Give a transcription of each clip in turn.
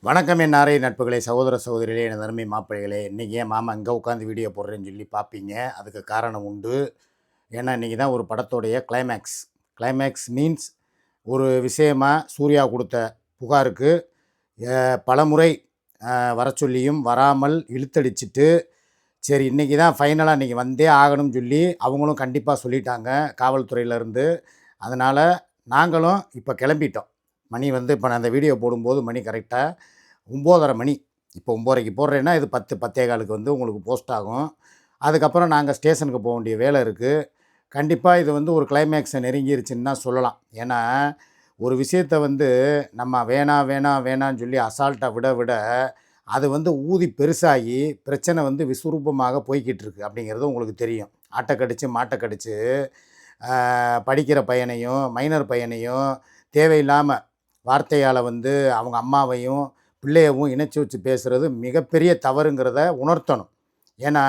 வணக்கம் என் நாரை நட்புகளே, சகோதர சகோதரிகளே, எனது அருமை மாப்பிள்ளைகளே. இன்றைக்கி ஏன் மாமா இங்கே உட்காந்து வீடியோ போடுறேன்னு சொல்லி பார்ப்பீங்க. அதுக்கு காரணம் உண்டு. ஏன்னா இன்றைக்கி தான் ஒரு படத்தோடைய கிளைமேக்ஸ். கிளைமேக்ஸ் மீன்ஸ் ஒரு விஷயமா சூர்யா கொடுத்த புகாருக்கு பலமுறை வர சொல்லியும் வராமல் இழுத்தடிச்சிட்டு, சரி இன்றைக்கி தான் ஃபைனலாக இன்றைக்கி வந்தே ஆகணும்னு சொல்லி அவங்களும் கண்டிப்பாக சொல்லிட்டாங்க காவல்துறையிலேருந்து. அதனால் நாங்களும் இப்போ கிளம்பிட்டோம். மணி இப்போ நான் அந்த வீடியோ போடும்போது மணி கரெக்டாக 9:30 மணி. இப்போ 9:30க்கு போடுறேன்னா இது 10:15க்கு உங்களுக்கு போஸ்ட் ஆகும். அதுக்கப்புறம் நாங்கள் ஸ்டேஷனுக்கு போக வேண்டிய வேலை இருக்குது. கண்டிப்பாக இது ஒரு கிளைமேக்ஸை நெருங்கிருச்சுன்னு தான் சொல்லலாம். ஏன்னா ஒரு விஷயத்தை நம்ம வேணாம் வேணாம் வேணான்னு சொல்லி அசால்ட்டாக விட விட அது ஊதி பெருசாகி பிரச்சனை விஸ்வரூபமாக போய்கிட்டு இருக்கு அப்படிங்கிறது உங்களுக்கு தெரியும். ஆட்டை கடித்து மாட்டை கடித்து படிக்கிற பையனையும் மைனர் பையனையும் தேவையில்லாமல் வார்த்தையால் அவங்க அம்மாவையும் பிள்ளையவும் இணைச்சி வச்சு பேசுகிறது மிகப்பெரிய தவறுங்கிறத உணர்த்தணும். ஏன்னா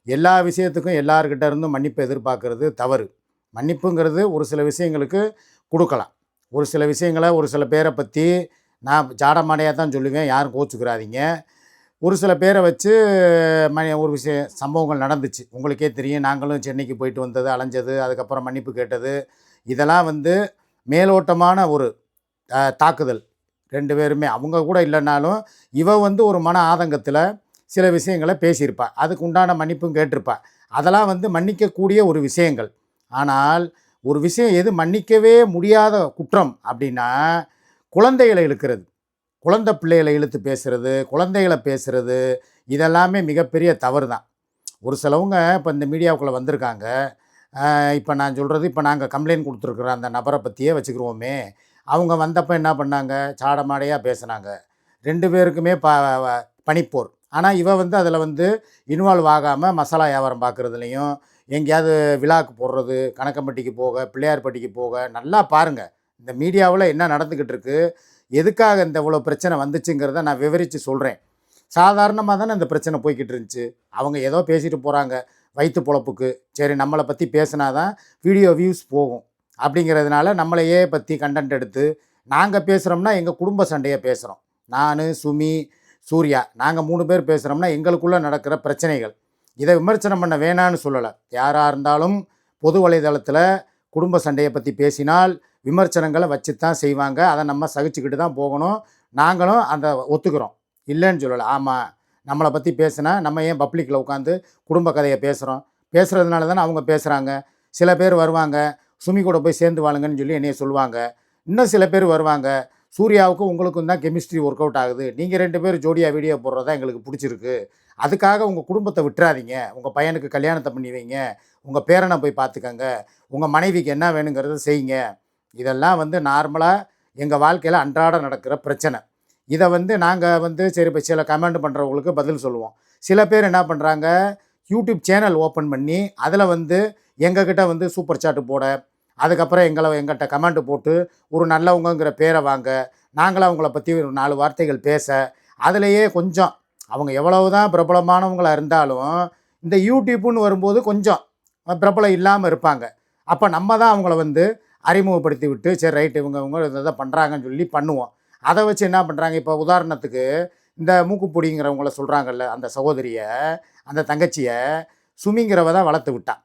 எல்லா விஷயத்துக்கும் எல்லார்கிட்ட இருந்தும் மன்னிப்பு எதிர்பார்க்கறது தவறு. மன்னிப்புங்கிறது ஒரு சில விஷயங்களுக்கு கொடுக்கலாம். ஒரு சில விஷயங்களை ஒரு சில பேரை பற்றி நான் ஜாடமாடையாக தான் சொல்லுவேன், யாரும் கோச்சுக்கிறாதீங்க. ஒரு சில பேரை வச்சு ஒரு சம்பவங்கள் நடந்துச்சு, உங்களுக்கே தெரியும். நாங்களும் சென்னைக்கு போயிட்டு வந்தது, அலைஞ்சது, அதுக்கப்புறம் மன்னிப்பு கேட்டது, இதெல்லாம் மேலோட்டமான ஒரு தாக்குதல். 2 பேருமே அவங்க கூட இல்லைனாலும் இவ ஒரு மன ஆதங்கத்தில் சில விஷயங்களை பேசியிருப்பா, அதுக்கு உண்டான மன்னிப்பும் கேட்டிருப்பா. அதெல்லாம் மன்னிக்கக்கூடிய ஒரு விஷயங்கள். ஆனால் ஒரு விஷயம் எது மன்னிக்கவே முடியாத குற்றம் அப்படின்னா குழந்தைகளை இழுக்கிறது, குழந்தை பிள்ளைகளை இழுத்து பேசுகிறது, குழந்தைகளை பேசுகிறது, இதெல்லாமே மிகப்பெரிய தவறு தான். ஒரு சிலவங்க இப்போ இந்த மீடியாவுக்குள்ளே வந்திருக்காங்க. இப்போ நான் சொல்கிறது, இப்போ நாங்கள் கம்ப்ளைண்ட் கொடுத்துருக்குற அந்த நபரை பற்றியே வச்சுக்கிருவோமே. அவங்க வந்தப்போ என்ன பண்ணாங்க, சாடமாடையாக பேசுனாங்க. 2 பேருக்குமே பனிப்போர். ஆனால் இவ அதில் இன்வால்வ் ஆகாமல் மசாலா வியாபாரம் பார்க்குறதுலையும், எங்கேயாவது விழாக்கு போடுறது, கணக்கம்பட்டிக்கு போக, பிள்ளையார்பட்டிக்கு போக, நல்லா பாருங்கள் இந்த மீடியாவில் என்ன நடந்துக்கிட்டு இருக்குது, எதுக்காக இந்த இவ்வளோ பிரச்சனை வந்துச்சுங்கிறத நான் விவரித்து சொல்கிறேன். சாதாரணமாக தானே இந்த பிரச்சனை போய்கிட்டு இருந்துச்சு. அவங்க ஏதோ பேசிட்டு போகிறாங்க வயிற்று பொழப்புக்கு. சரி நம்மளை பற்றி பேசினா தான் வீடியோ வியூஸ் போகும் அப்படிங்கிறதுனால நம்மளையே பற்றி கண்டென்ட் எடுத்து நாங்கள் பேசுகிறோம்னா எங்கள் குடும்ப சண்டையை பேசுகிறோம். நான், சுமி, சூர்யா, நாங்கள் 3 பேர் பேசுகிறோம்னா எங்களுக்குள்ளே நடக்கிற பிரச்சனைகள். இதை விமர்சனம் பண்ண வேணான்னு சொல்லலை. யாராக இருந்தாலும் பொது வலைதளத்தில் குடும்ப சண்டையை பற்றி பேசினால் விமர்சனங்களை வச்சு தான் செய்வாங்க. அதை நம்ம சகிச்சுக்கிட்டு தான் போகணும். நாங்களும் அந்த ஒத்துக்கிறோம், இல்லைன்னு சொல்லலை. ஆமாம், நம்மளை பற்றி பேசினா நம்ம ஏன் பப்ளிக்கில் உட்காந்து குடும்ப கதையை பேசுகிறோம், பேசுகிறதுனால தானே அவங்க பேசுகிறாங்க. சில பேர் வருவாங்க, சுமி கூட போய் சேர்ந்து வாழுங்கன்னு சொல்லி என்னைய சொல்லுவாங்க. இன்னும் சில பேர் வருவாங்க, சூர்யாவுக்கும் உங்களுக்கும் தான் கெமிஸ்ட்ரி ஒர்க் அவுட் ஆகுது, நீங்கள் 2 பேர் ஜோடியாக வீடியோ போடுறதா எங்களுக்கு பிடிச்சிருக்கு, அதுக்காக உங்கள் குடும்பத்தை விட்டுறாதீங்க, உங்கள் பையனுக்கு கல்யாணத்தை பண்ணி வைங்க, உங்கள் பேரனை போய் பார்த்துக்கங்க, உங்கள் மனைவிக்கு என்ன வேணுங்கிறத செய்யுங்க. இதெல்லாம் நார்மலாக எங்கள் வாழ்க்கையில் அன்றாட நடக்கிற பிரச்சனை. இதை நாங்கள் சரி இப்போ சில கமெண்ட் பண்ணுறவங்களுக்கு பதில் சொல்லுவோம். சில பேர் என்ன பண்ணுறாங்க, யூடியூப் சேனல் ஓப்பன் பண்ணி அதில் எங்ககிட்ட சூப்பர் சாட்டு போட, அதுக்கப்புறம் எங்கள்கிட்ட கமெண்ட் போட்டு ஒரு நல்லவங்கிற பேரை வாங்க, நாங்களும் அவங்கள பற்றி ஒரு 4 வார்த்தைகள் பேச, அதிலேயே கொஞ்சம் அவங்க எவ்வளவு தான் பிரபலமானவங்களாக இருந்தாலும் இந்த யூடியூப்புன்னு வரும்போது கொஞ்சம் பிரபலம் இல்லாமல் இருப்பாங்க. அப்போ நம்ம தான் அவங்கள அறிமுகப்படுத்தி விட்டு சரி ரைட்டு இவங்க இதை பண்ணுறாங்கன்னு சொல்லி பண்ணுவோம். அதை வச்சு என்ன பண்ணுறாங்க, இப்போ உதாரணத்துக்கு இந்த மூக்குப்பொடிங்கிறவங்கள சொல்கிறாங்கல்ல, அந்த சகோதரியை, அந்த தங்கச்சியை சுமிங்கிறவ தான் வளர்த்து விட்டான்.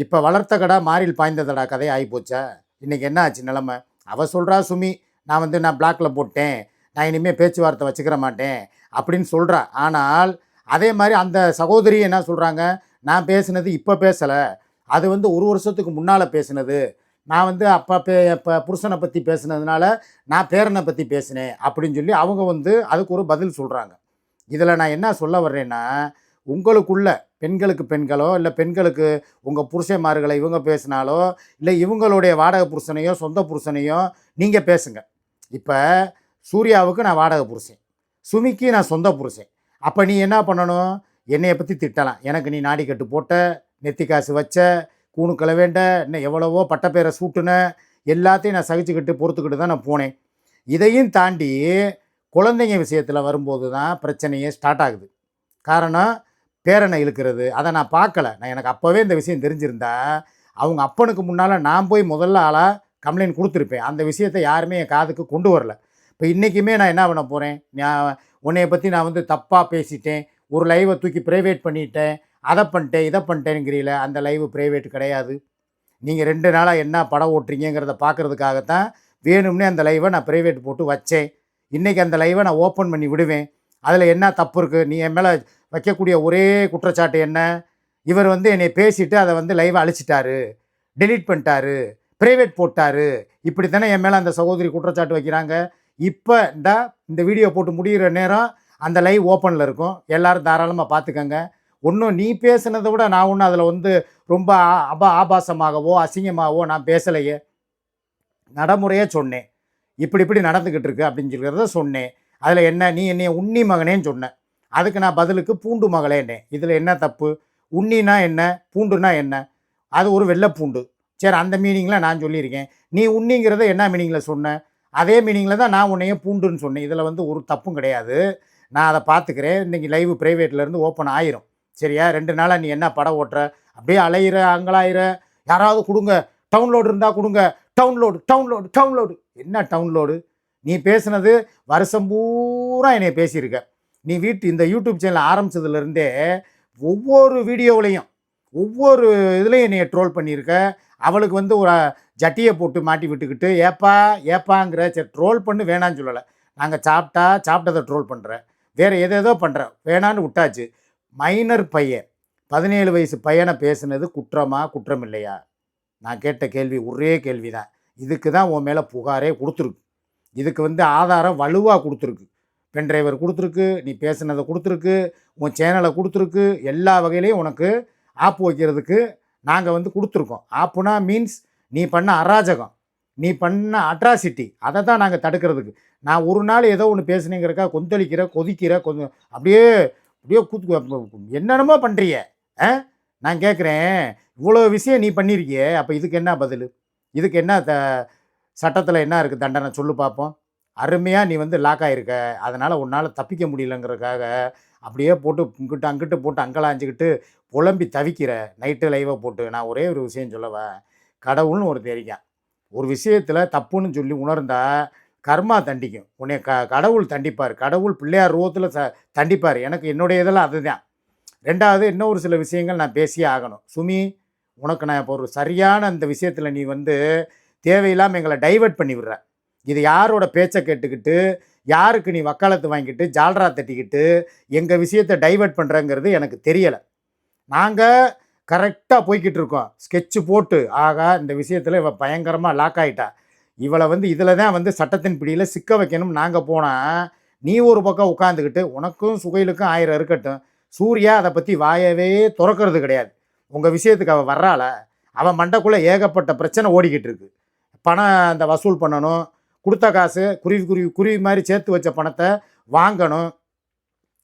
இப்போ வளர்த்த கடா மாறில் பாய்ந்ததடா கதை ஆகிப்போச்சா. இன்றைக்கி என்ன ஆச்சு நிலமை, அவள் சொல்கிறா சுமி நான் பிளாக்கில் போட்டேன், நான் இனிமேல் பேச்சுவார்த்தை வச்சுக்கிற மாட்டேன் அப்படின்னு சொல்கிறா. ஆனால் அதே மாதிரி அந்த சகோதரி என்ன சொல்கிறாங்க, நான் பேசுனது இப்போ பேசலை, அது 1 வருஷத்துக்கு முன்னால் பேசுனது, நான் அப்போ புருஷனை பற்றி பேசுனதுனால நான் பேரனை பற்றி பேசினேன் அப்படின்னு சொல்லி அவங்க அதுக்கு ஒரு பதில் சொல்கிறாங்க. இதில் நான் என்ன சொல்ல வர்றேன்னா, உங்களுக்குள்ள பெண்களுக்கு பெண்களோ இல்லை பெண்களுக்கு உங்கள் புருஷன்மார்களை இவங்க பேசினாலோ இல்லை இவங்களுடைய வாடகை புருஷனையோ சொந்த புருஷனையோ நீங்கள் பேசுங்க. இப்போ சூர்யாவுக்கு நான் வாடகை புருஷன், சுமிக்கு நான் சொந்த புருஷன். அப்போ நீ என்ன பண்ணணும், என்னையை பற்றி திட்டலாம். எனக்கு நீ நாடி கட்டு போட்ட, நெத்தி காசு வச்ச, கூணுக்களை வேண்ட, இன்னும் எவ்வளவோ பட்டப்பேரை சூட்டுன, எல்லாத்தையும் நான் சகிச்சுக்கிட்டு பொறுத்துக்கிட்டு தான் நான் போனேன். இதையும் தாண்டி குழந்தைங்க விஷயத்தில் வரும்போது தான் பிரச்சனையே ஸ்டார்ட் ஆகுது. காரணம் பேரனை இழுக்கிறது. அதை நான் பார்க்கல. எனக்கு அப்போவே இந்த விஷயம் தெரிஞ்சிருந்தா அவங்க அப்பனுக்கு முன்னால் நான் போய் முதல்ல ஆளாக கம்ப்ளைண்ட் கொடுத்துருப்பேன். அந்த விஷயத்தை யாருமே என் காதுக்கு கொண்டு வரல. இப்போ இன்றைக்குமே நான் என்ன பண்ண போகிறேன், நான் உன்னைய பற்றி நான் வந்து தப்பாக பேசிட்டேன், ஒரு லைவை தூக்கி ப்ரைவேட் பண்ணிட்டேன், அதை பண்ணிட்டேன் இதை பண்ணிட்டேங்கிறீல, அந்த லைவு ப்ரைவேட் கிடையாது. நீங்கள் 2 நாளாக என்ன படம் ஓட்டுறீங்கிறத பார்க்குறதுக்காகத்தான் வேணும்னே அந்த லைவை நான் ப்ரைவேட் போட்டு வச்சேன். இன்றைக்கி அந்த லைவை நான் ஓப்பன் பண்ணி விடுவேன். அதில் என்ன தப்பு இருக்குது? நீ என் மேலே வைக்கக்கூடிய ஒரே குற்றச்சாட்டு என்ன? இவர் வந்து என்னை பேசிட்டு அதை வந்து லைவை அழிச்சிட்டாரு, டெலீட் பண்ணிட்டாரு, ப்ரைவேட் போட்டாரு, இப்படி தானே என் மேலே அந்த சகோதரி குற்றச்சாட்டு வைக்கிறாங்க. இப்போ இந்த வீடியோ போட்டு முடிகிற நேரம் அந்த லைவ் ஓப்பனில் இருக்கும், எல்லோரும் தாராளமாக பார்த்துக்கங்க. ஒன்றும் நீ பேசுனதை விட நான் ஒன்றும் அதில் வந்து ரொம்ப ஆபாசமாகவோ அசிங்கமாகவோ நான் பேசலையே, நடைமுறையாக சொன்னேன். இப்படி இப்படி நடந்துக்கிட்டு இருக்கு அப்படின்னு சொல்கிறத சொன்னேன். அதில் என்ன, நீ என்னைய உண்ணி மகனேன்னு சொன்னேன், அதுக்கு நான் பதிலுக்கு பூண்டு மகளேன்னேன். இதில் என்ன தப்பு? உண்ணினா என்ன, பூண்டுனா என்ன? அது ஒரு வெள்ளை பூண்டு. சரி, அந்த மீனிங்கில் நான் சொல்லியிருக்கேன். நீ உண்ணிங்கிறத என்ன மீனிங்கில் சொன்னேன், அதே மீனிங்கில் தான் நான் உன்னையே பூண்டுன்னு சொன்னேன். இதில் வந்து ஒரு தப்பும் கிடையாது. நான் அதை பார்த்துக்கிறேன். இன்றைக்கி லைவ் ப்ரைவேட்லேருந்து ஓப்பன் ஆயிரும். சரியா? 2 நாளாக நீ என்ன படம் ஓட்டுற, அப்படியே அலையிற அங்கலாயிர, யாராவது கொடுங்க, டவுன்லோடு இருந்தால் கொடுங்க, டவுன்லோடு டவுன்லோடு டவுன்லோடு. என்ன டவுன்லோடு? நீ பேசுனது வருஷம் பூரா என்னை பேசியிருக்க. நீ இந்த யூடியூப் சேனல் ஆரம்பித்ததுலேருந்தே ஒவ்வொரு வீடியோவிலையும் ஒவ்வொரு இதுலேயும் என்னைய ட்ரோல் பண்ணியிருக்க. அவளுக்கு வந்து ஒரு ஜட்டியை போட்டு மாட்டி விட்டுக்கிட்டு ஏப்பா ஏப்பாங்கிற. சரி, ட்ரோல் பண்ணு, வேணான்னு சொல்லலை. நாங்கள் சாப்பிட்டதை ட்ரோல் பண்ணுறேன், வேறு எதேதோ பண்ணுறேன், வேணான்னு விட்டாச்சு. மைனர் பையன், 17 வயசு பையனை பேசுனது குற்றமா குற்றம் இல்லையா? நான் கேட்ட கேள்வி ஒரே கேள்வி தான். இதுக்கு தான் உன் மேலே புகாரே கொடுத்துருக்கு. இதுக்கு வந்து ஆதாரம் வலுவாக கொடுத்துருக்கு. பென் டிரைவர் கொடுத்துருக்கு, நீ பேசுனதை கொடுத்துருக்கு, உன் சேனலை கொடுத்துருக்கு, எல்லா வகையிலையும் உனக்கு ஆப்பு வைக்கிறதுக்கு நாங்கள் வந்து கொடுத்துருக்கோம். ஆப்புனா மீன்ஸ் நீ பண்ண அராஜகம், நீ பண்ண அட்ராசிட்டி, அதை தான் நாங்கள் தடுக்கிறதுக்கு. நான் ஒரு நாள் ஏதோ ஒன்று பேசுனேங்கிறக்கா கொதிக்கிற கொஞ்சம் அப்படியே என்னென்னமோ பண்ணுறிய. நான் கேட்குறேன், இவ்வளோ விஷயம் நீ பண்ணியிருக்கியே, அப்போ இதுக்கு என்ன பதில்? இதுக்கு என்ன சட்டத்தில் என்ன இருக்குது தண்டனை சொல்லு பார்ப்போம். அருமையாக நீ வந்து லாக் ஆகிருக்க, அதனால் உன்னால் தப்பிக்க முடியலங்கிறதுக்காக அப்படியே போட்டு இங்கிட்டு அங்கிட்டு போட்டு அங்கலாஞ்சிக்கிட்டு புலம்பி தவிக்கிற. நைட்டு லைவை போட்டு நான் ஒரே ஒரு விஷயம் சொல்லவா, கடவுள்னு ஒரு தெரியும். ஒரு விஷயத்தில் தப்புன்னு சொல்லி உணர்ந்தா கர்மா தண்டிக்கும். உன்னை கடவுள் தண்டிப்பார். கடவுள் பிள்ளையார் ரூபத்தில் தண்டிப்பார். எனக்கு என்னுடைய இதெல்லாம் அதுதான். 2வது இன்னொரு சில விஷயங்கள் நான் பேசியே ஆகணும். சுமி, உனக்கு நான் இப்போ ஒரு சரியான அந்த விஷயத்தில் நீ வந்து தேவையில்லாமல் எங்களை டைவெர்ட் பண்ணி விடுற. இது யாரோட பேச்சை கேட்டுக்கிட்டு, யாருக்கு நீ வக்காலத்து வாங்கிட்டு ஜால்ரா தட்டிக்கிட்டு எங்கள் விஷயத்தை டைவெர்ட் பண்ணுறங்கிறது எனக்கு தெரியலை. நாங்கள் கரெக்டாக போய்கிட்டு இருக்கோம், ஸ்கெட்சு போட்டு. ஆகா, இந்த விஷயத்தில் இவள் பயங்கரமாக லாக் ஆகிட்டா, இவளை வந்து இதில் தான் வந்து சட்டத்தின் பிடியில் சிக்க வைக்கணும். நாங்கள் போனால் நீ ஒரு பக்கம் உட்காந்துக்கிட்டு உனக்கும் சுகையிலுக்கும் 1000 இருக்கட்டும், சூர்யா அதை பற்றி வாயவே திறக்கிறது கிடையாது. உங்கள் விஷயத்துக்கு அவள் வர்றாள, அவன் மண்டைக்குள்ளே ஏகப்பட்ட பிரச்சனை ஓடிக்கிட்டு இருக்கு. பணம் அந்த வசூல் பண்ணணும், கொடுத்த காசு குருவி மாதிரி சேர்த்து வச்ச பணத்தை வாங்கணும்,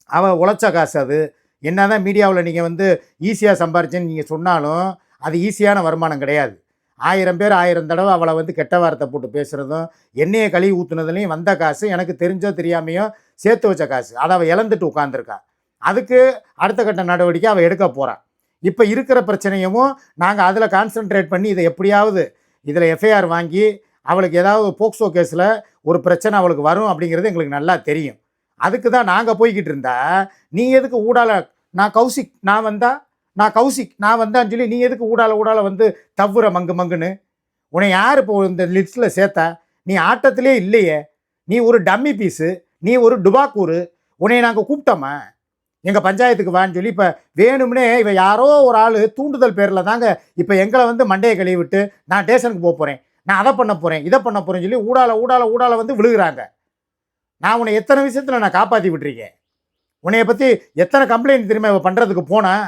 அவள் உழைச்ச காசு. அது என்ன தான் மீடியாவில் நீங்கள் வந்து ஈஸியாக சம்பாரிச்சேன்னு நீங்கள் சொன்னாலும் அது ஈஸியான வருமானம் கிடையாது. 1000 பேர் 1000 தடவை அவளை வந்து கெட்ட வார்த்தை போட்டு பேசுகிறதும், எண்ணெயை கழுவி ஊற்றுனதுலையும் வந்த காசு, எனக்கு தெரிஞ்சோ தெரியாமையோ சேர்த்து வச்ச காசு, அதை அவள் இழந்துட்டு உட்காந்துருக்கா. அதுக்கு அடுத்த கட்ட நடவடிக்கை அவள் எடுக்க போகிறான். இப்போ இருக்கிற பிரச்சனையும் நாங்கள் அதில் கான்சென்ட்ரேட் பண்ணி இதை எப்படியாவது இதில் எஃப்ஐஆர் வாங்கி அவளுக்கு ஏதாவது போக்சோ கேஸில் ஒரு பிரச்சனை அவளுக்கு வரும் அப்படிங்கிறது எங்களுக்கு நல்லா தெரியும். அதுக்கு தான் நாங்கள் போய்கிட்டு இருந்தா, நீ எதுக்கு ஊடால நான் கௌசிக் நான் வந்தான்னு சொல்லி நீ எதுக்கு ஊடால வந்து தவ்வுற மங்குன்னு? உன்னை யார் இப்போ இந்த லிஸ்ட்டில் சேர்த்தா? நீ ஆட்டத்திலே இல்லையே, நீ ஒரு டம்மி பீஸு, நீ ஒரு டுபாக்கூரு. உன்னை நாங்கள் கூப்பிட்டோமா எங்கள் பஞ்சாயத்துக்கு வான்னு சொல்லி? இப்போ வேணும்னே இவன் யாரோ ஒரு ஆள் தூண்டுதல் பேரில் தாங்க இப்போ எங்களை வந்து மண்டையை கழுவி விட்டு நான் ஸ்டேஷனுக்கு போகிறேன், நான் அதை பண்ண போகிறேன், இதை பண்ண போகிறேன்னு சொல்லி ஊடால வந்து விழுகிறாங்க. நான் உன்னை எத்தனை விஷயத்தில் நான் காப்பாற்றி விட்டுருக்கேன். உன்னைய பற்றி எத்தனை கம்ப்ளைண்ட் திரும்ப இவ பண்ணுறதுக்கு போனேன்.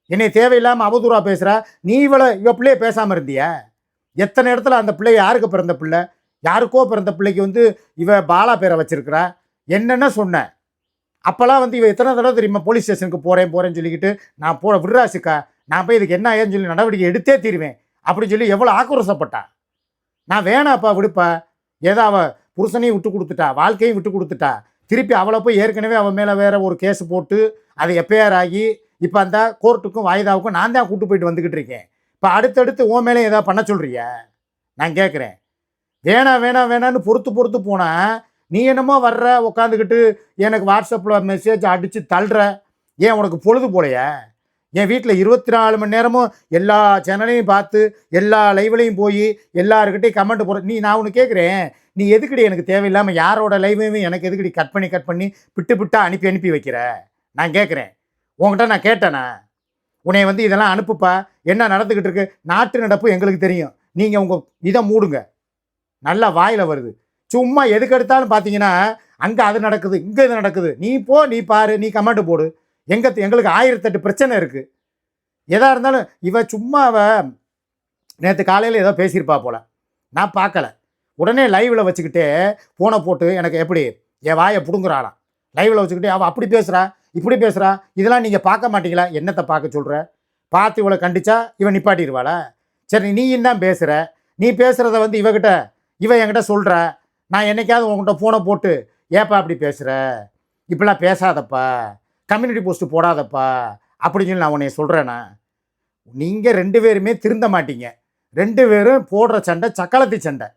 என்னை தேவையில்லாமல் அவதூறாக பேசுகிறா. நீ இவ பிள்ளைய பேசாமல் இருந்தியா? எத்தனை இடத்துல அந்த பிள்ளை யாருக்கு பிறந்த பிள்ளை, யாருக்கோ பிறந்த பிள்ளைக்கு வந்து இவ பாலா பேரை வச்சிருக்கிறா. என்னென்ன சொன்னேன் அப்போல்லாம் வந்து இவ எத்தனை தடவை தெரியுமா போலீஸ் ஸ்டேஷனுக்கு போகிறேன்னு சொல்லிக்கிட்டு, நான் விட்றாசிக்கா, நான் போய் இதுக்கு என்ன ஏன்னு சொல்லி நடவடிக்கை எடுத்தே தீருவேன் அப்படின்னு சொல்லி எவ்வளோ ஆக்ரோஷப்பட்டா. நான் வேணாப்பா விடுப்பா, ஏதோ அவள் புருஷனையும் விட்டு கொடுத்துட்டா, வாழ்க்கையும் விட்டு கொடுத்துட்டா, திருப்பி அவளை போய் ஏற்கனவே அவன் மேலே வேறு ஒரு கேஸ் போட்டு அது எஃப்ஐஆர் ஆகி இப்போ அந்த கோர்ட்டுக்கும் வாய்தாவுக்கும் நான் தான் கூட்டு போயிட்டு வந்துக்கிட்டு இருக்கேன். இப்போ அடுத்தடுத்து உன் மேலே ஏதாவது பண்ண சொல்கிறியா? நான் கேட்குறேன். வேணான்னு பொறுத்து போனால் நீ என்னமோ வர்ற உட்காந்துக்கிட்டு எனக்கு வாட்ஸ்அப்பில் மெசேஜ் அடித்து தள்ளுற. ஏன் உனக்கு பொழுது போலையா? என் வீட்டில் 24 மணி நேரமும் எல்லா சேனலையும் பார்த்து எல்லா லைவ்லையும் போய் எல்லாருக்கிட்டையும் கமெண்ட் போடுற நான் ஒன்று கேட்குறேன். நீ எதுக்கடி எனக்கு தேவையில்லாமல் யாரோட லைவையும் எனக்கு எதுக்கடி கட் பண்ணி பிட்டா அனுப்பி வைக்கிற? நான் கேட்குறேன். உங்கள்கிட்ட நான் கேட்டேனா? உன்னை இதெல்லாம் அனுப்புப்பா, என்ன நடந்துக்கிட்டு இருக்கு, நாட்டு நடப்பு எங்களுக்கு தெரியும், நீங்கள் உங்கள் இதை மூடுங்க. நல்லா வாயில் வருது. சும்மா எதுக்கு எடுத்தாலும் பார்த்தீங்கன்னா அங்கே அது நடக்குது, இங்கே இது நடக்குது. நீ பாரு, நீ கமெண்ட் போடு. எங்களுக்கு 1008 பிரச்சனை இருக்குது. எதாக இருந்தாலும் சும்மா நேற்று காலையில் ஏதோ பேசியிருப்பா போல், நான் பார்க்கல. உடனே லைவில் வச்சுக்கிட்டே ஃபோனை போட்டு எனக்கு எப்படி என் வாயை பிடுங்குறாளாம். லைவில் வச்சுக்கிட்டே அவள் அப்படி பேசுகிறா, இப்படி பேசுகிறா. இதெல்லாம் நீங்கள் பார்க்க மாட்டீங்களா? என்னத்தை பார்க்க சொல்கிற? பார்த்து இவளை கண்டிச்சா இவன் நிப்பாட்டிடுவாளா? சரி, நீ தான் பேசுகிற. நீ பேசுகிறத என்கிட்ட சொல்கிற. நான் என்னைக்காவது உங்கள்கிட்ட ஃபோனை போட்டு ஏப்பா அப்படி பேசுகிற, இப்படிலாம் பேசாதப்பா, கம்யூனிட்டி போஸ்ட்டு போடாதப்பா அப்படின்னு சொல்லி நான் உன்னை சொல்கிறேன்னா? நீங்கள் 2 பேருமே திருந்த மாட்டீங்க. 2 பேரும் போடுற சண்டை சக்களத்தி சண்டை.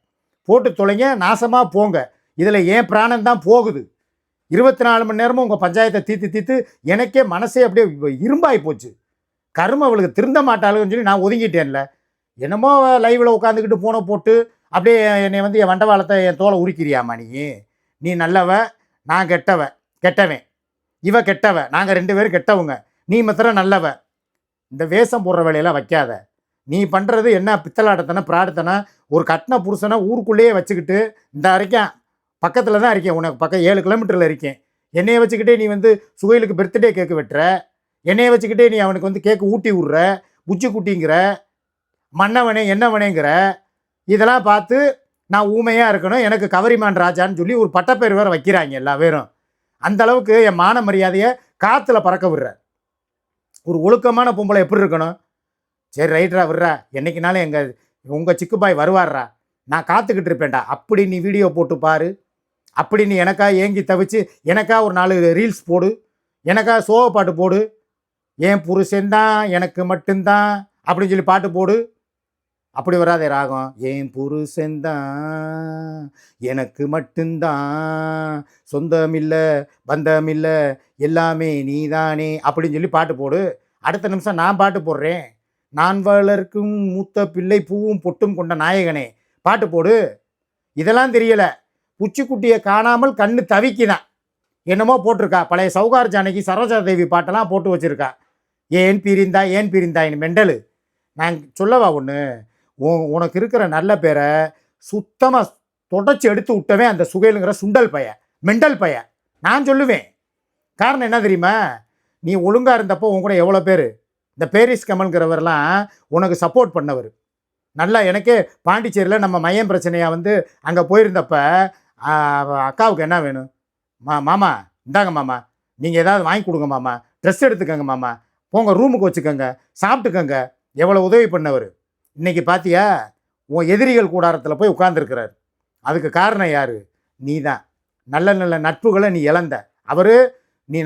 போட்டு தொலைங்க, நாசமாக போங்க. இதில் ஏன் பிராணம் தான் போகுது. 24 மணி நேரமும் உங்கள் பஞ்சாயத்தை தீர்த்து எனக்கே மனசே அப்படியே இரும்பாகி போச்சு. கருமை அவளுக்கு திருந்த மாட்டாளுன்னு சொல்லி நான் ஒதுங்கிட்டேன்ல. என்னமோ லைவில் உட்காந்துக்கிட்டு ஃபோனை போட்டு அப்படியே என்னை என் வண்டவாளத்தை என் தோலை உரிக்கிறியாம்மா? நீ நல்லவ, நான் கெட்டவன். இவ கெட்டவ, நாங்கள் 2 பேரும் கெட்டவங்க. நீ மாத்திரம் நல்லவ. இந்த வேஷம் போடுற வேலையெல்லாம் வைக்காத. நீ பண்ணுறது என்ன பித்தலாட்டத்தனை பிராடத்தனை? ஒரு கட்டின புருஷனை ஊருக்குள்ளேயே வச்சுக்கிட்டு இந்த வரைக்கும் பக்கத்தில் தான் இருக்கேன், உனக்கு பக்கம் 7 கிலோமீட்டரில் இருக்கேன். என்னையை வச்சுக்கிட்டே நீ சுகைலுக்கு பர்த்டே கேக்கு வெட்டுற. என்னையை வச்சுக்கிட்டே நீ அவனுக்கு கேக்கு ஊட்டி விட்ற, புச்சி குட்டிங்கிற, மன்னவனே என்னவனேங்கிற. இதெல்லாம் பார்த்து நான் ஊமையாக இருக்கணும், எனக்கு கவரிமான் ராஜான்னு சொல்லி ஒரு பட்டப்பேர் வேறு வைக்கிறாங்க எல்லா பேரும். அந்த அளவுக்கு என் மான மரியாதையை காற்றுல பறக்க விடுற. ஒரு ஒழுக்கமான பொம்பளை எப்படி இருக்கணும்? சரி ரைட்ரா, விட்றா, என்றைக்குனாலும் உங்கள் சிக்குப்பாய் வருவார்ரா, நான் காத்துக்கிட்டு இருப்பேன்டா. அப்படி நீ வீடியோ போட்டு பாரு. அப்படி நீ எனக்கா ஏங்கி தவிச்சு எனக்கா ஒரு 4 ரீல்ஸ் போடு, எனக்கா சோக பாட்டு போடு. ஏன் புருஷன்தான் எனக்கு மட்டும்தான் அப்படின்னு சொல்லி பாட்டு போடு. அப்படி வராதே ராகம். ஏன் புருஷன்தான் எனக்கு மட்டும்தான், சொந்தமில்லை பந்தமில்லை எல்லாமே நீதானே அப்படின்னு சொல்லி பாட்டு போடு. அடுத்த நிமிஷம் நான் பாட்டு போடுறேன். நான் வளர்க்கும் மூத்த பிள்ளை பூவும் பொட்டும் கொண்ட நாயகனே பாட்டு போடு. இதெல்லாம் தெரியலை. புச்சிக்குட்டியை காணாமல் கண்ணு தவிக்குதான். என்னமோ போட்டிருக்கா, பழைய சௌகார் ஜானகி சரோஜா தேவி பாட்டெல்லாம் போட்டு வச்சுருக்கா. ஏன் பிரிந்தாயின் மெண்டலு. நான் சொல்லவா ஒன்று, உனக்கு இருக்கிற நல்ல பேரை சுத்தமாக தொடச்சி எடுத்து விட்டவே அந்த சுகைலுங்கிற சுண்டல் பைய, மெண்டல் பைய நான் சொல்லுவேன். காரணம் என்ன தெரியுமா? நீ ஒழுங்காக இருந்தப்போ உன் கூட எவ்வளோ பேர், இந்த பேரிஸ் கமல்ங்கிறவரெலாம் உனக்கு சப்போர்ட் பண்ணவர். நல்லா எனக்கே பாண்டிச்சேரியில் நம்ம மையம் பிரச்சனையாக அங்கே போயிருந்தப்ப அக்காவுக்கு என்ன வேணும் மாமா, இந்தாங்க மாமா, நீங்கள் ஏதாவது வாங்கி கொடுங்க மாமா, ட்ரெஸ் எடுத்துக்கங்க மாமா, போங்க ரூமுக்கு வச்சுக்கோங்க, சாப்பிட்டுக்கங்க, எவ்வளோ உதவி பண்ணவர். இன்றைக்கி பார்த்தியா உன் எதிரிகள் கூடாரத்தில் போய் உட்கார்ந்துருக்கிறார். அதுக்கு காரணம் யார்? நீ தான். நல்ல நல்ல நட்புகளை நீ இழந்த.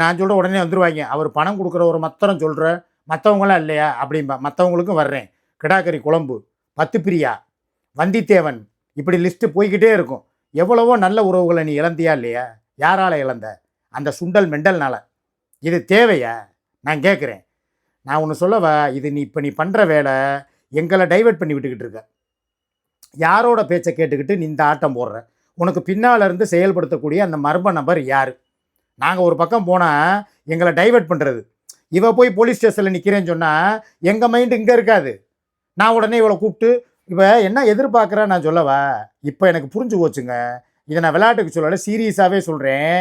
நான் சொல்கிற உடனே வந்துடுவாங்க, அவர் பணம் கொடுக்குறவரை மாத்திரம் சொல்கிற, மற்றவங்களாம் இல்லையா அப்படின்பா. மற்றவங்களுக்கும் வர்றேன். கிடாக்கறி குழம்பு, 10 பிரியா, வந்தித்தேவன், இப்படி லிஸ்ட்டு போய்கிட்டே இருக்கும். எவ்வளவோ நல்ல உறவுகளை நீ இழந்தியா இல்லையா? யாரால் இழந்த? அந்த சுண்டல் மெண்டல்னால. இது தேவையா? நான் கேட்குறேன். நான் ஒன்று சொல்லவா, இது நீ பண்ணுற வேலை எங்களை டைவெர்ட் பண்ணி விட்டுக்கிட்டு இருக்க. யாரோட பேச்சை கேட்டுக்கிட்டு நீ இந்த ஆட்டம் போடுற? உனக்கு பின்னால் இருந்து செயல்படுத்தக்கூடிய அந்த மர்ம நபர் யார்? நாங்கள் ஒரு பக்கம் போனால் எங்களை டைவெர்ட் பண்ணுறது. இவ போய் போலீஸ் ஸ்டேஷனில் நிற்கிறேன்னு சொன்னால் எங்கள் மைண்டு இங்கே இருக்காது. நான் உடனே இவளை கூப்பிட்டு இப்போ என்ன எதிர்பார்க்குறேன் நான் சொல்லவா? இப்போ எனக்கு புரிஞ்சு போச்சுங்க. இதை நான் விளையாட்டுக்கு சொல்லலை, சீரியஸாகவே சொல்கிறேன்.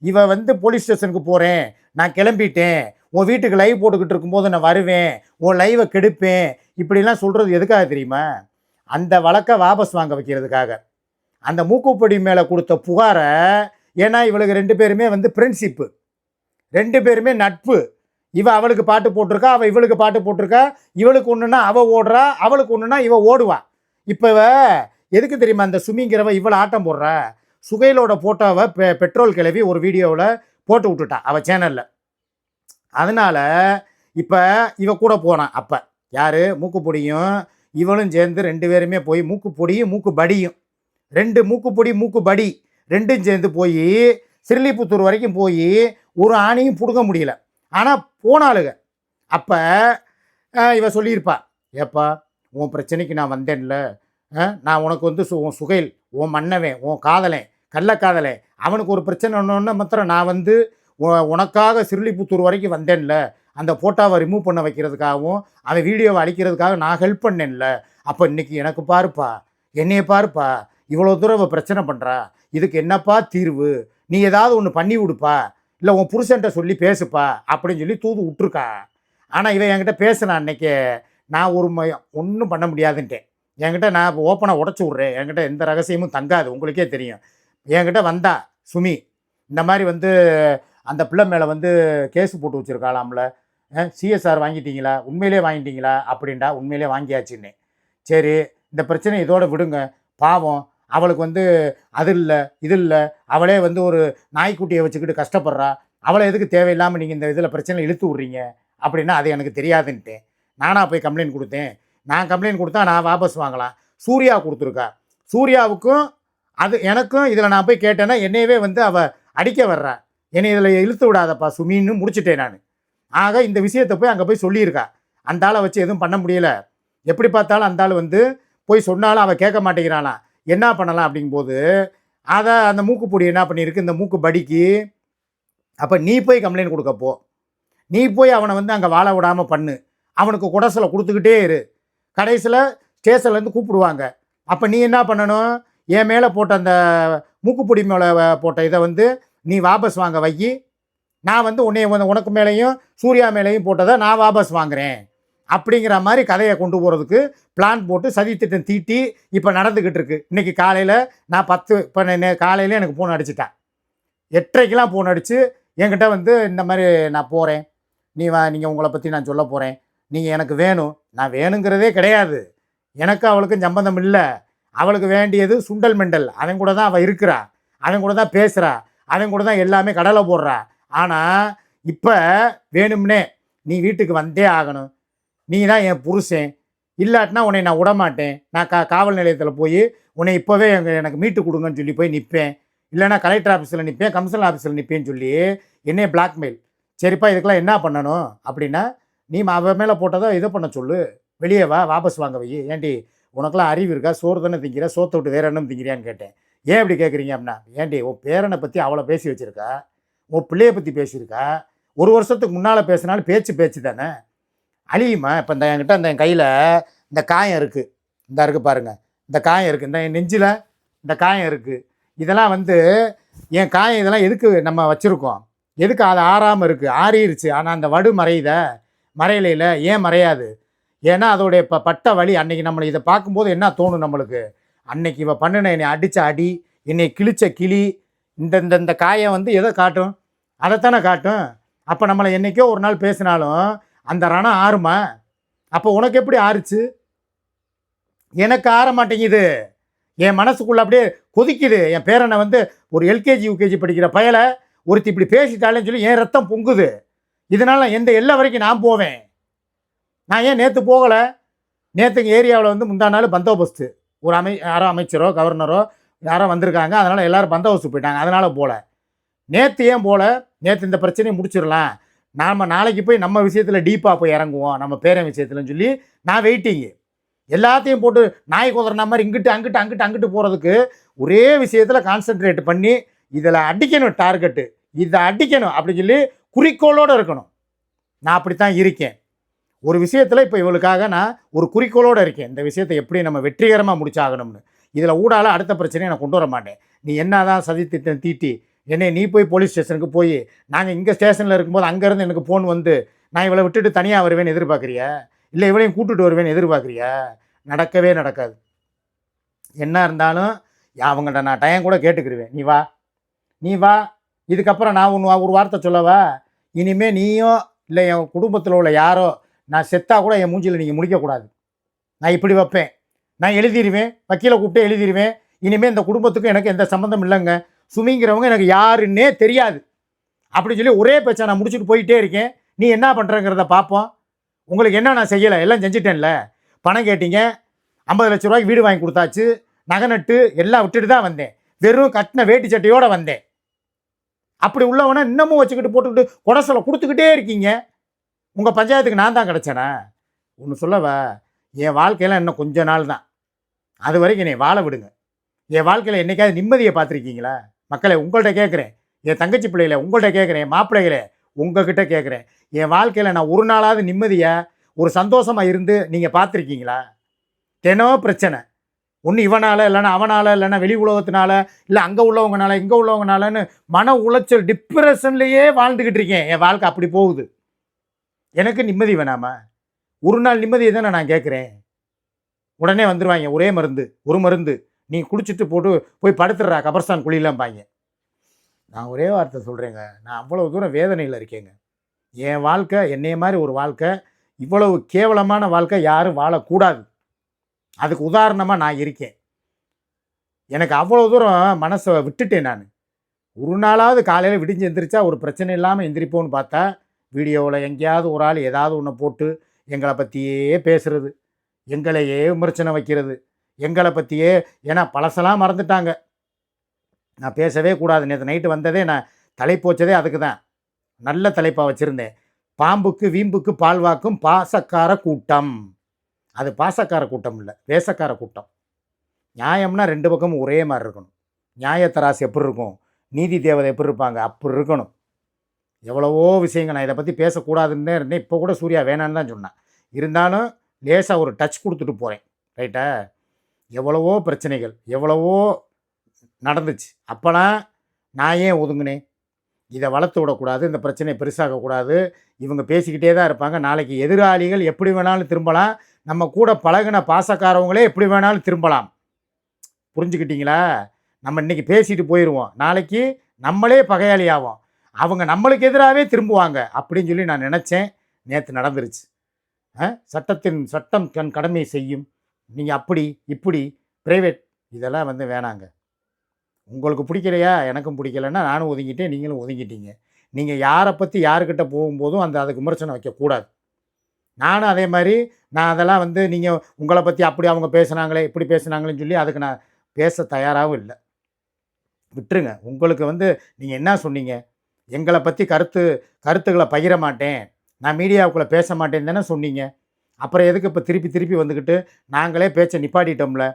இவ போலீஸ் ஸ்டேஷனுக்கு போகிறேன், நான் கிளம்பிட்டேன், உன் வீட்டுக்கு லைவ் போட்டுக்கிட்டு இருக்கும்போது நான் வருவேன், உன் லைவை கெடுப்பேன், இப்படிலாம் சொல்கிறது எதுக்காக தெரியுமா? அந்த வழக்கை வாபஸ் வாங்க வைக்கிறதுக்காக. அந்த மூக்குப்பொடி மேலே கொடுத்த புகாரை, ஏன்னா இவளுக்கு 2 பேருமே ஃப்ரெண்ட்ஷிப்பு, 2 பேருமே நட்பு. அவளுக்கு பாட்டு போட்டிருக்கா, அவள் இவளுக்கு பாட்டு போட்டிருக்கா. இவளுக்கு ஒன்றுனா அவள் ஓடுறா, அவளுக்கு ஒன்றுனா இவள் ஓடுவா. இப்போ எதுக்கு தெரியுமா அந்த சுமிங்கிறவ இவளை ஆட்டம் போடுறா? சுகைலோட போட்டோவை பெட்ரோல் கிளவி ஒரு வீடியோவில் போட்டு விட்டுட்டா அவள் சேனலில். அதனால் இப்போ இவ கூட போனான். அப்போ யார்? மூக்குப்பொடியும் இவளும் சேர்ந்து 2 பேருமே போய் மூக்குப்பொடியும் மூக்குப்படியும், 2 மூக்குப்பொடி மூக்குப்படி ரெண்டும் சேர்ந்து போய் ஸ்ரீலிபுத்தூர் வரைக்கும் போய் ஒரு ஆணையும் பிடுங்க முடியல. ஆனால் போனாளுங்க. அப்போ இவ சொல்லியிருப்பா, ஏப்பா உன் பிரச்சனைக்கு நான் வந்தேன்ல, நான் உனக்கு வந்து உன் சுகைல், உன் மன்னவன், உன் காதலன், கள்ளக்காதலன், அவனுக்கு ஒரு பிரச்சனை ஒன்று மாத்திரம் நான் வந்து உனக்காக ஸ்ரீலிபுத்தூர் வரைக்கும் வந்தேன்ல, அந்த ஃபோட்டோவை ரிமூவ் பண்ண வைக்கிறதுக்காகவும் அவன் வீடியோவை அழிக்கிறதுக்காக நான் ஹெல்ப் பண்ணேன்ல. அப்போ இன்றைக்கி எனக்கு பாருப்பா, என்னைய பாருப்பா, இவ்வளோ தூரம் அவள் பிரச்சனை பண்ணுறா, இதுக்கு என்னப்பா தீர்வு, நீ ஏதாவது ஒன்று பண்ணி விடுப்பா, இல்லை உன் புருஷன்ட்ட சொல்லி பேசுப்பா அப்படின்னு சொல்லி தூது விட்ருக்கா. ஆனால் இவன் என்கிட்ட பேசினான் அன்றைக்கி, நான் ஒரு ஒன்றும் பண்ண முடியாதுன்ட்டேன். என்கிட்ட நான் ஓப்பனாக உடச்சி விட்றேன், என்கிட்ட எந்த ரகசியமும் தங்காது, உங்களுக்கே தெரியும். என்கிட்ட வந்தா சுமி, இந்த மாதிரி வந்து அந்த பிள்ளை மேலே வந்து கேஸு போட்டு வச்சுருக்காளாம்ல, சிஎஸ்ஆர் வாங்கிட்டீங்களா, உண்மையிலே வாங்கிட்டீங்களா அப்படின்டா. உண்மையிலே வாங்கியாச்சுன்னு. சரி, இந்த பிரச்சனை இதோட விடுங்க, பாவம் அவளுக்கு வந்து அது இல்லை இது இல்லை, அவளே வந்து ஒரு நாய்க்குட்டியை வச்சுக்கிட்டு கஷ்டப்படுறா, அவளை எதுக்கு தேவையில்லாமல் நீங்கள் இந்த இதில் பிரச்சனை இழுத்து விட்றீங்க அப்படின்னா அது எனக்கு தெரியாதுன்ட்டேன். நானாக போய் கம்ப்ளைண்ட் கொடுத்தேன். நான் கம்ப்ளைண்ட் கொடுத்தா நான் வாபஸ் வாங்கலாம். சூர்யா கொடுத்துருக்கா. சூர்யாவுக்கும் அது எனக்கும் இதில் நான் போய் கேட்டேன்னா என்னையவே வந்து அவள் அடிக்க வர்றா. என்னை இதில் இழுத்து விடாதப்பா சுமின்னு முடிச்சுட்டேன் நான். ஆக இந்த விஷயத்தை போய் அங்கே போய் சொல்லியிருக்கா. அந்த ஆளை வச்சு எதுவும் பண்ண முடியல. எப்படி பார்த்தாலும் அந்த ஆள் வந்து போய் சொன்னாலும் அவள் கேட்க மாட்டேங்கிறானா. என்ன பண்ணலாம் அப்படிங்கும்போது அதை அந்த மூக்குப்பொடி என்ன பண்ணியிருக்கு, இந்த மூக்கு படிக்கு. அப்போ நீ போய் கம்ப்ளைண்ட் கொடுக்கப்போ, நீ போய் அவனை வந்து அங்கே வாழ விடாமல் பண்ணு, அவனுக்கு குடசலை கொடுத்துக்கிட்டே இரு. கடைசியில் ஸ்டேஷன்லேருந்து கூப்பிடுவாங்க. அப்போ நீ என்ன பண்ணணும், என் மேலே போட்ட அந்த மூக்குப்பொடி மேலே போட்ட இதை வந்து நீ வாபஸ் வாங்க வை. நான் வந்து உனக்கு மேலேயும் சூர்யா மேலேயும் போட்டதை நான் வாபஸ் வாங்குகிறேன் அப்படிங்கிற மாதிரி கதையை கொண்டு போகிறதுக்கு பிளான் போட்டு சதித்திட்டம் தீட்டி இப்போ நடந்துக்கிட்டு இருக்கு. இன்றைக்கி காலையில் நான் 10 இப்போ காலையில் எனக்கு ஃபோன் அடிச்சிட்டேன். 8:30க்கெலாம் ஃபோன் அடித்து என்கிட்ட வந்து இந்த மாதிரி நான் போகிறேன், நீங்கள் உங்களை பற்றி நான் சொல்ல போகிறேன், நீங்கள் எனக்கு வேணும். நான் வேணுங்கிறதே கிடையாது, எனக்கு அவளுக்கும் சம்பந்தம் இல்லை. அவளுக்கு வேண்டியது சுண்டல் மெண்டல், அவன் கூட தான் அவள் இருக்கிறா, அவன் கூட தான் பேசுகிறா, அவன் கூட தான் எல்லாமே கடலை போடுறா. ஆனால் இப்போ வேணும்னே நீ வீட்டுக்கு வந்தே ஆகணும், நீ தான் என் புருஷன், இல்லாட்டினா உன்னை நான் விடமாட்டேன். நான் காவல் நிலையத்தில் போய் உன்னை இப்போவே எனக்கு மீட்டு கொடுங்கன்னு சொல்லி போய் நிற்பேன், இல்லைனா கலெக்டர் ஆஃபீஸில் நிற்பேன், கமிஷனர் ஆஃபீஸில் நிற்பேன்னு சொல்லி என்னைய பிளாக்மெயில். சரிப்பா, இதுக்கெல்லாம் என்ன பண்ணணும் அப்படின்னா, நீ அவன் மேலே போட்டதோ இதை பண்ண சொல்லு, வெளியே வா, வாபஸ் வாங்க வை. ஏன்டி உனக்கெல்லாம் அறிவு இருக்கா, சோறு தானே திங்கிற, சோத்தை விட்டு வேறு என்ன திங்கிறியான்னு கேட்டேன். ஏன் இப்படி கேட்குறீங்க அப்படின்னா, ஏன்டி உன் பேரனை பற்றி அவளை பேசி வச்சுருக்கா, உன் பிள்ளையை பற்றி பேசியிருக்கா, 1 வருஷத்துக்கு முன்னால் பேசினாலும் பேச்சு தானே அழியுமா. இப்போ இந்த என்கிட்ட இந்த என் கையில் இந்த காயம் இருக்குது, இந்த இருக்குது பாருங்கள், இந்த காயம் இருக்குது, இந்த என் நெஞ்சில் இந்த காயம் இருக்குது. இதெல்லாம் வந்து என் காயம் இதெல்லாம் எதுக்கு நம்ம வச்சுருக்கோம், எதுக்கு அது ஆறாமல் இருக்குது, ஆறிடுச்சு. ஆனால் அந்த வடு மறையலையில் ஏன் மறையாது, ஏன்னா அதோடைய பட்ட வலி. அன்றைக்கி நம்மளை இதை பார்க்கும்போது என்ன தோணும் நம்மளுக்கு, அன்னைக்கு இவ பண்ணின என்னை அடித்த அடி, என்னை கிழிச்ச கிளி, இந்த காயம் வந்து எதை காட்டும், அதைத்தானே காட்டும். அப்போ நம்மளை என்றைக்கோ ஒரு நாள் பேசினாலும் அந்த ரணம் ஆறுமா. அப்போ உனக்கு எப்படி ஆறுச்சு, எனக்கு ஆற மாட்டேங்குது. என் மனசுக்குள்ளே அப்படியே கொதிக்குது. என் பேரனை வந்து ஒரு எல்கேஜி யூகேஜி படிக்கிற பயலை ஒருத்தி இப்படி பேசிட்டாலேன்னு சொல்லி என் ரத்தம் பொங்குது. இதனால் எந்த எல்லை வரைக்கும் நான் போவேன். நான் ஏன் நேற்று போகலை, நேற்றுக்கு ஏரியாவில் வந்து முந்தா நாள் பந்தோபஸ்து, ஒரு யாரோ அமைச்சரோ கவர்னரோ யாரோ வந்திருக்காங்க, அதனால் எல்லோரும் பந்தோபஸ்து போயிட்டாங்க, அதனால் போகல. நேற்று ஏன் போகல, நேற்று இந்த பிரச்சனையை முடிச்சிடலாம், நாம் நாளைக்கு போய் நம்ம விஷயத்தில் டீப்பாக போய் இறங்குவோம், நம்ம பேரன் விஷயத்துலன்னு சொல்லி நான் வெயிட்டிங்கு. எல்லாத்தையும் போட்டு நாய் குதிரனா மாதிரி அங்கிட்டு போகிறதுக்கு ஒரே விஷயத்தில் கான்சென்ட்ரேட் பண்ணி இதில் அடிக்கணும், டார்கெட்டு இதை அடிக்கணும் அப்படின்னு சொல்லி குறிக்கோளோடு இருக்கணும். நான் அப்படித்தான் இருக்கேன் ஒரு விஷயத்தில். இப்போ இவளுக்காக நான் ஒரு குறிக்கோளோடு இருக்கேன், இந்த விஷயத்தை எப்படி நம்ம வெற்றிகரமாக முடிச்சாகணும்னு. இதில் ஊடால அடுத்த பிரச்சனையை நான் கொண்டு வர மாட்டேன். நீ என்ன தான் சதித்திட்டம் தீட்டி என்னை நீ போய் போலீஸ் ஸ்டேஷனுக்கு போய், நாங்கள் இங்கே ஸ்டேஷனில் இருக்கும்போது அங்கேருந்து எனக்கு ஃபோன் வந்து நான் இவளை விட்டுட்டு தனியாக வருவேன்னு எதிர்பார்க்குறியா, இல்லை இவளையும் கூட்டுட்டு வருவேன்னு எதிர்பார்க்குறியா? நடக்கவே நடக்காது. என்ன இருந்தாலும் அவங்கள்ட்ட நான் டைம் கூட கேட்டுக்கிடுவேன், நீ வா, இதுக்கப்புறம் நான் ஒரு வார்த்தை சொல்லவா, இனிமேல் நீயோ இல்லை என் குடும்பத்தில் உள்ள யாரோ நான் செத்தா கூட என் மூஞ்சியில் நீங்கள் முடிக்கக்கூடாது. நான் இப்படி வைப்பேன், நான் எழுதிடுவேன், வக்கீலை கூப்பிட்டு எழுதிடுவேன், இனிமேல் இந்த குடும்பத்துக்கும் எனக்கு எந்த சம்மந்தம் இல்லைங்க, சுமிங்கிறவங்க எனக்கு யாருன்னே தெரியாது அப்படின்னு சொல்லி ஒரே பேச்சை நான் முடிச்சுட்டு போயிட்டே இருக்கேன். நீ என்ன பண்ணுறங்கிறத பார்ப்போம். உங்களுக்கு என்ன நான் செய்யலை, எல்லாம் செஞ்சிட்டேன்ல. பணம் கேட்டீங்க, 50 லட்ச ரூபாய்க்கு வீடு வாங்கி கொடுத்தாச்சு, நகை நட்டு எல்லாம் விட்டுட்டு தான் வந்தேன். வெறும் கட்டின வேட்டி சட்டையோடு வந்தேன். அப்படி உள்ளவனை இன்னமும் வச்சுக்கிட்டு போட்டுக்கிட்டு குடசலை கொடுத்துக்கிட்டே இருக்கீங்க. உங்கள் பஞ்சாயத்துக்கு நான் தான் கிடச்சேனா? ஒன்று சொல்லவா, என் வாழ்க்கையெல்லாம் இன்னும் கொஞ்ச நாள் தான். அது வரைக்கும் என்னை வாழ விடுங்க. என் வாழ்க்கையில் என்றைக்காவது நிம்மதியை பார்த்துருக்கீங்களா? மக்களை உங்கள்கிட்ட கேட்குறேன், என் தங்கச்சி பிள்ளைகளை உங்கள்கிட்ட கேட்குறேன், என் மாப்பிள்ளைகளை உங்கள்கிட்ட கேட்குறேன். என் வாழ்க்கையில் நான் ஒரு நாளாவது நிம்மதியாக ஒரு சந்தோஷமாக இருந்து நீங்கள் பார்த்துருக்கீங்களா? தினம் பிரச்சனை. ஒன்று இவனால், இல்லைன்னா அவனால், இல்லைன்னா வெளி உலகத்தினால, இல்லை அங்கே உள்ளவங்கனால, இங்கே உள்ளவங்கனாலன்னு மன உளைச்சல் டிப்ரெஷன்லேயே வாழ்ந்துக்கிட்டு இருக்கேன். என் வாழ்க்கை அப்படி போகுது. எனக்கு நிம்மதி வேணாமா? ஒரு நாள் நிம்மதியை தானே நான் கேட்குறேன். உடனே வந்துடுவாங்க, ஒரே மருந்து, ஒரு மருந்து நீ குடிச்சிட்டு போட்டு போய் படுத்துடுறா கபர்ஸ்தான் குழியிலாம்பாங்க. நான் ஒரே வார்த்தை சொல்கிறேங்க, நான் அவ்வளோ தூரம் வேதனையில் இருக்கேங்க. என் வாழ்க்கை, என்னைய மாதிரி ஒரு வாழ்க்கை, இவ்வளவு கேவலமான வாழ்க்கை யாரும் வாழக்கூடாது. அதுக்கு உதாரணமாக நான் இருக்கேன். எனக்கு அவ்வளோ தூரம் மனசை விட்டுட்டேன். நான் ஒரு நாளாவது காலையில் விடிஞ்சு எந்திரிச்சா ஒரு பிரச்சனை இல்லாமல் எந்திரிப்போன்னு பார்த்தா, வீடியோவில் எங்கேயாவது ஒரு ஆள் ஏதாவது ஒன்று போட்டு எங்களை பற்றியே பேசுகிறது, எங்களையே விமர்சனம் வைக்கிறது, எங்களை பற்றியே. ஏன்னா பழசெல்லாம் மறந்துட்டாங்க. நான் பேசவே கூடாது. நேற்று நைட்டு வந்ததே, நான் தலைப்பு வச்சதே அதுக்கு தான். நல்ல தலைப்பாக வச்சுருந்தேன். பாம்புக்கு வீம்புக்கு பால்வாக்கும் பாசக்கார கூட்டம். அது பாசக்கார கூட்டம் இல்லை, வேசக்கார கூட்டம். நியாயம்னா ரெண்டு பக்கமும் ஒரே மாதிரி இருக்கணும். நியாயத்தராசு எப்படி இருக்கும், நீதி தேவதை எப்படி இருப்பாங்க, அப்படி இருக்கணும். எவ்வளவோ விஷயங்கள் நான் இதை பற்றி பேசக்கூடாதுன்னே இருந்தேன். இப்போ கூட சூர்யா வேணான்னு தான் சொன்னேன். இருந்தாலும் லேசாக ஒரு டச் கொடுத்துட்டு போகிறேன். ரைட்டா? எவ்வளவோ பிரச்சனைகள், எவ்வளவோ நடந்துச்சு. அப்போலாம் நான் ஏன் ஒதுங்கினேன்? இதை வளர்த்து விடக்கூடாது, இந்த பிரச்சனையை பெருசாகக்கூடாது, இவங்க பேசிக்கிட்டே தான் இருப்பாங்க, நாளைக்கு எதிராளிகள் எப்படி வேணாலும் திரும்பலாம், நம்ம கூட பழகின பாசக்காரவங்களே எப்படி வேணாலும் திரும்பலாம். புரிஞ்சுக்கிட்டீங்களா? நம்ம இன்றைக்கி பேசிட்டு போயிடுவோம், நாளைக்கு நம்மளே பகையாளி ஆவோம், அவங்க நம்மளுக்கு எதிராகவே திரும்புவாங்க அப்படின்னு சொல்லி நான் நினச்சேன். நேற்று நடந்துருச்சு. சட்டம் தன் கடமை செய்யும். நீங்கள் அப்படி இப்படி ப்ரைவேட் இதெல்லாம் வேணாங்க. உங்களுக்கு பிடிக்கலையா? எனக்கும் பிடிக்கலைன்னா நானும் ஒதுங்கிட்டேன், நீங்களும் ஒதுங்கிட்டீங்க. நீங்கள் யாரை பற்றி யாருக்கிட்ட போகும்போதும் அதுக்கு விமர்சனம் வைக்கக்கூடாது. நானும் அதே மாதிரி நான் அதெல்லாம் நீங்கள் உங்களை பற்றி அப்படி அவங்க பேசுனாங்களே இப்படி பேசுனாங்களேன்னு சொல்லி அதுக்கு நான் பேச தயாராகவும் இல்லை. விட்டுருங்க. உங்களுக்கு நீங்கள் என்ன சொன்னீங்க? எங்களை பற்றி கருத்துக்களை பகிர மாட்டேன், நான் மீடியாவுக்குள்ளே பேச மாட்டேன்னு தானே சொன்னீங்க. அப்புறம் எதுக்கு இப்போ திருப்பி திருப்பி வந்துக்கிட்டு நாங்களே பேச்சை நிப்பாட்டிட்டோம்ல,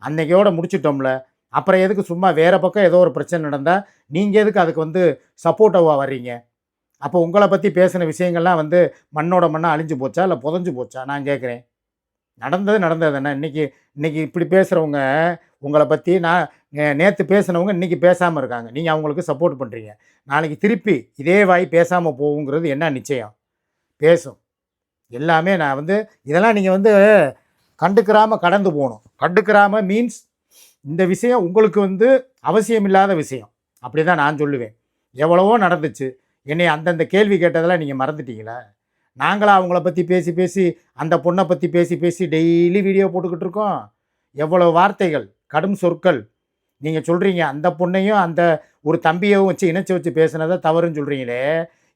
அன்னைக்கோட முடிச்சிட்டோம்ல, அப்புறம் எதுக்கு சும்மா வேறு பக்கம் ஏதோ ஒரு பிரச்சனை நடந்தால் நீங்கள் எதுக்கு அதுக்கு சப்போர்ட்டிவாக வர்றீங்க? அப்போ உங்களை பற்றி பேசின விஷயங்கள்லாம் மண்ணோட மண்ணாக அழிஞ்சு போச்சா இல்லை புதஞ்சு போச்சா? நான் கேட்குறேன். நடந்தது தானே. இன்றைக்கி இப்படி பேசுகிறவங்க உங்களை பற்றி நான் நேற்று பேசினவங்க இன்றைக்கி பேசாமல் இருக்காங்க, நீங்கள் அவங்களுக்கு சப்போர்ட் பண்ணுறீங்க. நாளைக்கு திருப்பி இதே வாய் பேசாமல் போகுங்கிறது என்ன நிச்சயம்? பேசும். எல்லாமே நான் இதெல்லாம் நீங்கள் கண்டுக்கிறாமல் கடந்து போகணும். கண்டுக்கிறாமல் மீன்ஸ் இந்த விஷயம் உங்களுக்கு அவசியம் இல்லாத விஷயம், அப்படி தான் நான் சொல்லுவேன். எவ்வளவோ நடந்துச்சு. என்னை அந்தந்த கேள்வி கேட்டதெல்லாம் நீங்கள் மறந்துட்டீங்களா? நாங்களாம் அவங்கள பற்றி பேசி பேசி அந்த பொண்ணை பற்றி பேசி பேசி டெய்லி வீடியோ போட்டுக்கிட்டு இருக்கோம். எவ்வளோ வார்த்தைகள், கடும் சொற்கள். நீங்கள் சொல்கிறீங்க அந்த பொண்ணையும் அந்த ஒரு தம்பியையும் வச்சு இணைச்சி வச்சு பேசுனதை தவறுன்னு சொல்கிறீங்களே.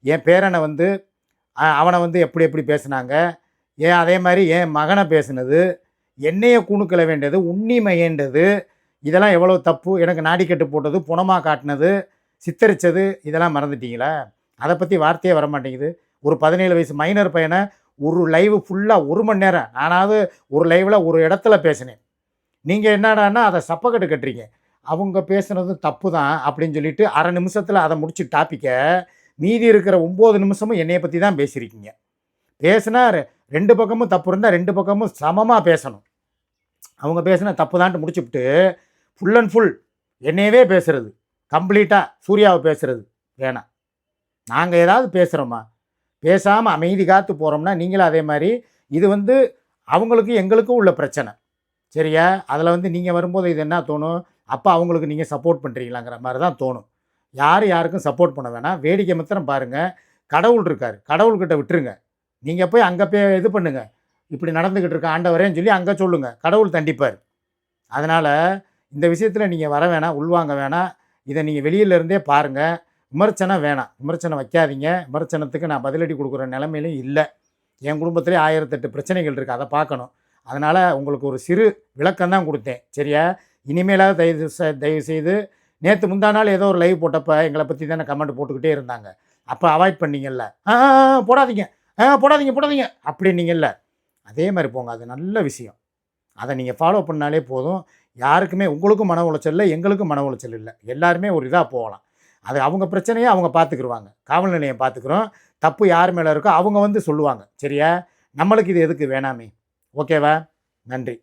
என் பேரனை அவனை எப்படி எப்படி பேசுனாங்க, ஏன் அதே மாதிரி என் மகனை பேசுனது, என்னையை கூணுக்கள வேண்டியது, உன்னிமையேண்டது, இதெல்லாம் எவ்வளோ தப்பு. எனக்கு நாடிக்கட்டு போட்டது, புனமாக காட்டினது, சித்தரித்தது, இதெல்லாம் மறந்துட்டீங்களா? அதை பற்றி வார்த்தையே வரமாட்டேங்குது. ஒரு 17 வயசு மைனர் பையனை ஒரு லைவ் ஃபுல்லாக 1 மணி நேரம், நானாவது ஒரு லைவில் ஒரு இடத்துல பேசினேன். நீங்கள் என்னடான்னா அதை சப்பக்கட்டு கட்டுறீங்க. அவங்க பேசுனது தப்பு தான் அப்படின்னு சொல்லிட்டு அரை நிமிஷத்தில் அதை முடிச்சு டாப்பிக்க மீதி இருக்கிற 9 நிமிஷமும் என்னையை பற்றி தான் பேசியிருக்கீங்க. பேசுனா 2 பக்கமும் தப்பு இருந்தால் 2 பக்கமும் சமமாக பேசணும். அவங்க பேசுனா தப்பு தான்ட்டு முடிச்சுவிட்டு ஃபுல் அண்ட் ஃபுல் என்னையவே பேசுகிறது, கம்ப்ளீட்டாக சூர்யாவை பேசுகிறது வேணாம். நாங்கள் ஏதாவது பேசுகிறோமா? பேசாமல் அமைதி காத்து போகிறோம்னா நீங்களும் அதே மாதிரி. இது அவங்களுக்கும் எங்களுக்கும் உள்ள பிரச்சனை, சரியா? அதில் நீங்கள் வரும்போது இது என்ன தோணும்? அப்போ அவங்களுக்கு நீங்கள் சப்போர்ட் பண்ணுறீங்களாங்கிற மாதிரி தான் தோணும். யாருக்கும் சப்போர்ட் பண்ண வேணாம், வேடிக்கை மாத்திரம் பாருங்கள். கடவுள் இருக்கார், கடவுள்கிட்ட விட்டுருங்க. நீங்கள் போய் அங்கே போய் இது பண்ணுங்கள், இப்படி நடந்துக்கிட்டு இருக்க ஆண்டவரேன்னு சொல்லி அங்கே சொல்லுங்கள், கடவுள் தண்டிப்பார். அதனால் இந்த விஷயத்தில் நீங்கள் வர வேணாம், உள்வாங்க வேணாம். இதை நீங்கள் வெளியிலேருந்தே பாருங்கள். விமர்சனம் வேணாம், விமர்சனம் வைக்காதீங்க. விமர்சனத்துக்கு நான் பதிலடி கொடுக்குற நிலைமையிலும் இல்லை. என் குடும்பத்திலே 1008 பிரச்சனைகள் இருக்குது, அதை பார்க்கணும். அதனால் உங்களுக்கு ஒரு சிறு விளக்கம் தான் கொடுத்தேன், சரியா? இனிமேலாவது தயவு செய்து நேற்று முந்தா நாள் ஏதோ ஒரு லைவ் போட்டப்போ எங்களை பற்றி தானே கமெண்ட் போட்டுக்கிட்டே இருந்தாங்க. அப்போ அவாய்ட் பண்ணீங்கல்ல, போடாதீங்க போடாதீங்க போடாதீங்க அப்படின்னீங்கல்ல, அதே மாதிரி போங்க. அது நல்ல விஷயம். அதை நீங்கள் ஃபாலோ பண்ணாலே போதும். யாருக்குமே உங்களுக்கும் மன உளைச்சல் இல்லை, எங்களுக்கும் மன உளைச்சல் இல்லை. எல்லாருமே ஒரு இதாக போகலாம். அது அவங்க பிரச்சனையை அவங்க பார்த்துக்குருவாங்க. காவல் நிலையம் பார்த்துக்குறோம். தப்பு யார் மேலே இருக்கோ அவங்க வந்து சொல்லுவாங்க. சரியா? நம்மளுக்கு இது எதுக்கு வேணாமே. ஓகேவா? நன்றி.